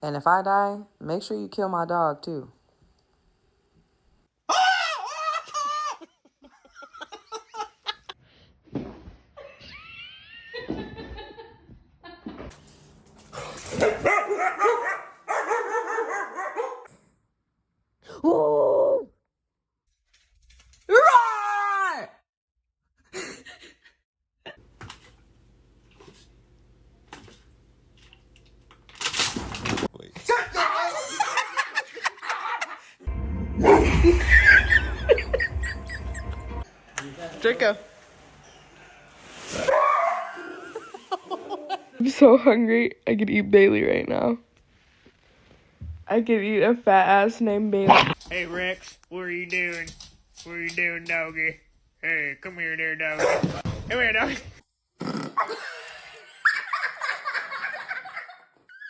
And if I die, make sure you kill my dog too. Whoa! Roar! Draco. I'm so hungry. I could eat Bailey right now. I could eat a fat ass named Bailey. Hey Rex, what are you doing? What are you doing, doggy? Hey, come here there, doggy. Come here, doggy.